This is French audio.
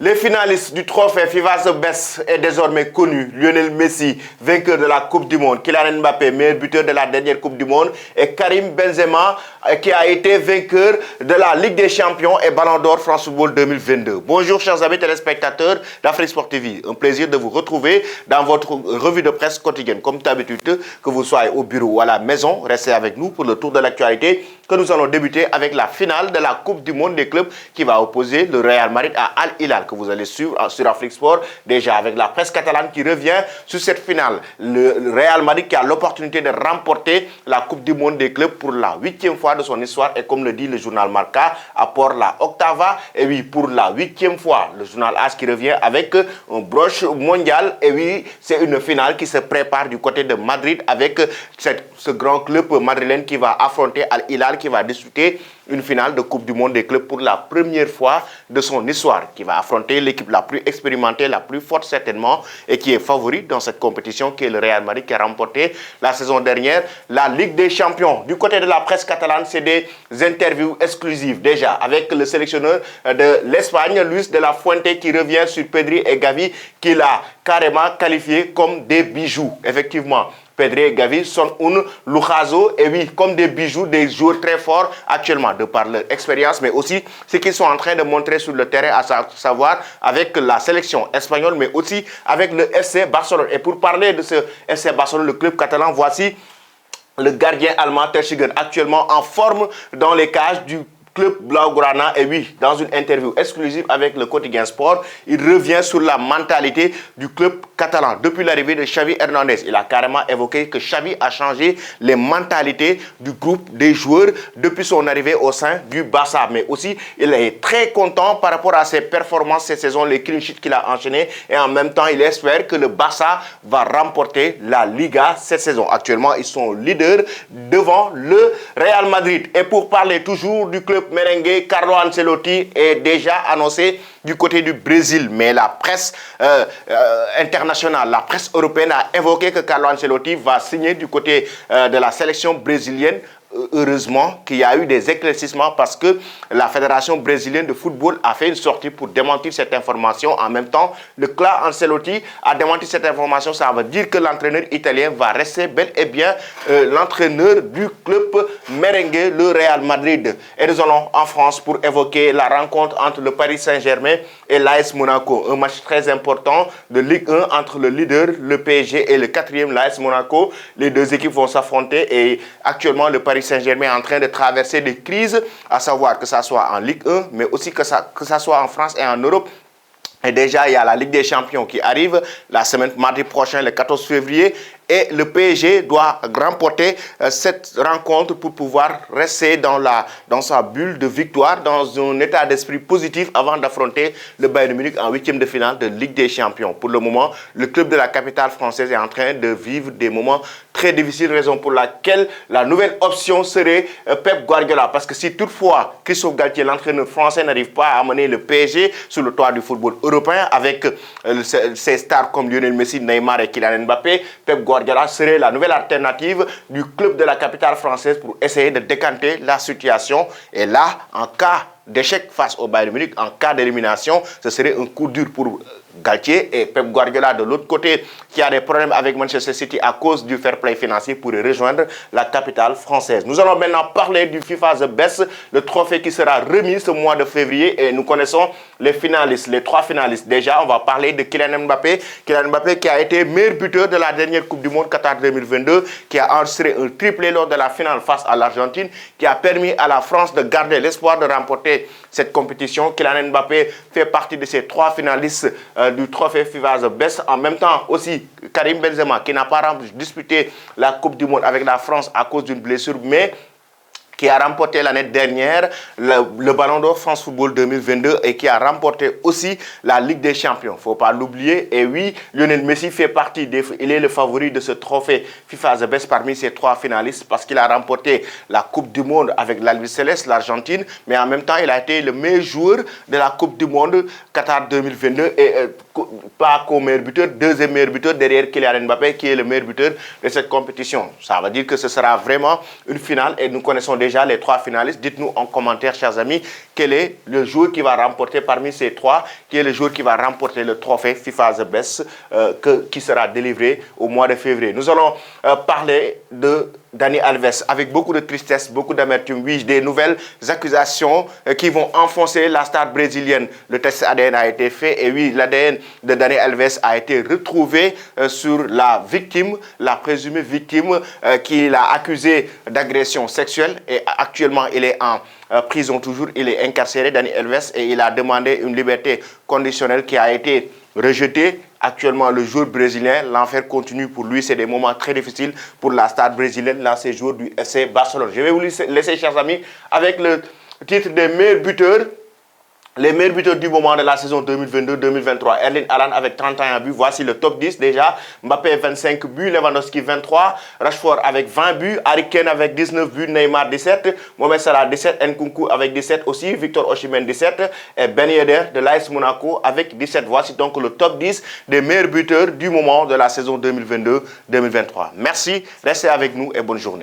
Les finalistes du trophée FIFA The Best est désormais connu. Lionel Messi, vainqueur de la Coupe du Monde. Kylian Mbappé, meilleur buteur de la dernière Coupe du Monde. Et Karim Benzema, qui a été vainqueur de la Ligue des Champions et Ballon d'Or France Football 2022. Bonjour chers amis téléspectateurs d'Afrique Sport TV. Un plaisir de vous retrouver dans votre revue de presse quotidienne. Comme d'habitude, que vous soyez au bureau ou à la maison, restez avec nous pour le tour de l'actualité que nous allons débuter avec la finale de la Coupe du Monde des clubs qui va opposer le Real Madrid à Al Hilal, que vous allez suivre sur Afrique Sport, déjà avec la presse catalane qui revient sur cette finale. Le Real Madrid qui a l'opportunité de remporter la Coupe du Monde des clubs pour la 8e fois de son histoire et comme le dit le journal Marca, apporte la octava et oui, pour la 8e fois, le journal AS qui revient avec un broche mondial et oui, c'est une finale qui se prépare du côté de Madrid avec ce grand club madrilène qui va affronter Al Hilal, qui va disputer une finale de Coupe du Monde des clubs pour la première fois de son histoire, qui va affronter l'équipe la plus expérimentée, la plus forte certainement, et qui est favorite dans cette compétition, qui est le Real Madrid, qui a remporté la saison dernière la Ligue des Champions. Du côté de la presse catalane, c'est des interviews exclusives déjà, avec le sélectionneur de l'Espagne, Luis de la Fuente, qui revient sur Pedri et Gavi, qu'il a carrément qualifié comme des bijoux, effectivement. Pedri et Gavi sont un lujazo, et oui, comme des bijoux, des joueurs très forts actuellement, de par leur expérience, mais aussi ce qu'ils sont en train de montrer sur le terrain, à savoir avec la sélection espagnole, mais aussi avec le FC Barcelone. Et pour parler de ce FC Barcelone, le club catalan, voici le gardien allemand Ter Stegen, actuellement en forme dans les cages du club Blaugrana. Et oui, dans une interview exclusive avec le quotidien Sport, il revient sur la mentalité du club catalan. Depuis l'arrivée de Xavi Hernandez, il a carrément évoqué que Xavi a changé les mentalités du groupe des joueurs depuis son arrivée au sein du Barça. Mais aussi, il est très content par rapport à ses performances cette saison, les clean sheets qu'il a enchaînés. Et en même temps, il espère que le Barça va remporter la Liga cette saison. Actuellement, ils sont leaders devant le Real Madrid. Et pour parler toujours du club merengue, Carlo Ancelotti est déjà annoncé du côté du Brésil, mais la presse internationale, la presse européenne a évoqué que Carlo Ancelotti va signer du côté de la sélection brésilienne. Heureusement qu'il y a eu des éclaircissements parce que la Fédération brésilienne de football a fait une sortie pour démentir cette information. En même temps, le club Ancelotti a démenti cette information. Ça veut dire que l'entraîneur italien va rester bel et bien l'entraîneur du club merengue, le Real Madrid. Et nous allons en France pour évoquer la rencontre entre le Paris Saint-Germain et l'AS Monaco. Un match très important de Ligue 1 entre le leader, le PSG, et le 4e, l'AS Monaco. Les deux équipes vont s'affronter et actuellement le Paris Saint-Germain est en train de traverser des crises, à savoir que ça soit en Ligue 1, mais aussi que ça soit en France et en Europe. Et déjà, il y a la Ligue des Champions qui arrive la semaine mardi prochain, le 14 février. Et le PSG doit remporter cette rencontre pour pouvoir rester dans sa bulle de victoire, dans un état d'esprit positif avant d'affronter le Bayern Munich en 8e de finale de Ligue des Champions. Pour le moment, le club de la capitale française est en train de vivre des moments très difficiles, raison pour laquelle la nouvelle option serait Pep Guardiola. Parce que si toutefois Christophe Galtier, l'entraîneur français, n'arrive pas à amener le PSG sur le toit du football européen avec ses stars comme Lionel Messi, Neymar et Kylian Mbappé, Pep Guardiola serait la nouvelle alternative du club de la capitale française pour essayer de décanter la situation. Et là, en cas d'échec face au Bayern Munich, en cas d'élimination, ce serait un coup dur pour Galtier. Et Pep Guardiola de l'autre côté, qui a des problèmes avec Manchester City à cause du fair play financier, pourrait rejoindre la capitale française. Nous allons maintenant parler du FIFA The Best, le trophée qui sera remis ce mois de février. Et nous connaissons les finalistes, les 3 finalistes. Déjà, on va parler de Kylian Mbappé. Kylian Mbappé qui a été meilleur buteur de la dernière Coupe du Monde Qatar 2022, qui a enregistré un triplé lors de la finale face à l'Argentine, qui a permis à la France de garder l'espoir de remporter cette compétition. Kylian Mbappé fait partie de ces 3 finalistes du trophée FIFA The Best. En même temps aussi Karim Benzema, qui n'a pas disputé la Coupe du Monde avec la France à cause d'une blessure, mais qui a remporté l'année dernière le Ballon d'Or France Football 2022 et qui a remporté aussi la Ligue des Champions. Il ne faut pas l'oublier. Et oui, Lionel Messi fait partie il est le favori de ce trophée FIFA The Best parmi ces 3 finalistes parce qu'il a remporté la Coupe du Monde avec l'Albi Céleste, l'Argentine, mais en même temps, il a été le meilleur joueur de la Coupe du Monde Qatar 2022 et pas comme meilleur buteur, deuxième meilleur buteur derrière Kylian Mbappé qui est le meilleur buteur de cette compétition. Ça veut dire que ce sera vraiment une finale et nous connaissons déjà déjà les 3 finalistes. Dites-nous en commentaire, chers amis, quel est le joueur qui va remporter parmi ces 3, qui est le joueur qui va remporter le trophée FIFA The Best qui sera délivré au mois de février. Nous allons parler de Dani Alves avec beaucoup de tristesse, beaucoup d'amertume. Oui, des nouvelles accusations qui vont enfoncer la star brésilienne. Le test ADN a été fait et oui, l'ADN de Dani Alves a été retrouvé sur la victime, la présumée victime qui l'a accusé d'agression sexuelle et actuellement il est en prison toujours, il est incarcéré, Dani Alves, et il a demandé une liberté conditionnelle qui a été rejetée. Actuellement, le joueur brésilien, l'enfer continue pour lui. C'est des moments très difficiles pour la star brésilienne, là, ces joueurs du FC Barcelone. Je vais vous laisser, chers amis, avec le titre des meilleurs buteurs. Les meilleurs buteurs du moment de la saison 2022-2023. Erling Haaland avec 31 buts. Voici le top 10 déjà. Mbappé 25 buts. Lewandowski 23. Rashford avec 20 buts. Harry Kane avec 19 buts. Neymar 17. Mohamed Salah 17. Nkunku avec 17 aussi. Victor Osimhen 17. Et Ben Yedder de l'AS Monaco avec 17. Voici donc le top 10 des meilleurs buteurs du moment de la saison 2022-2023. Merci. Restez avec nous et bonne journée.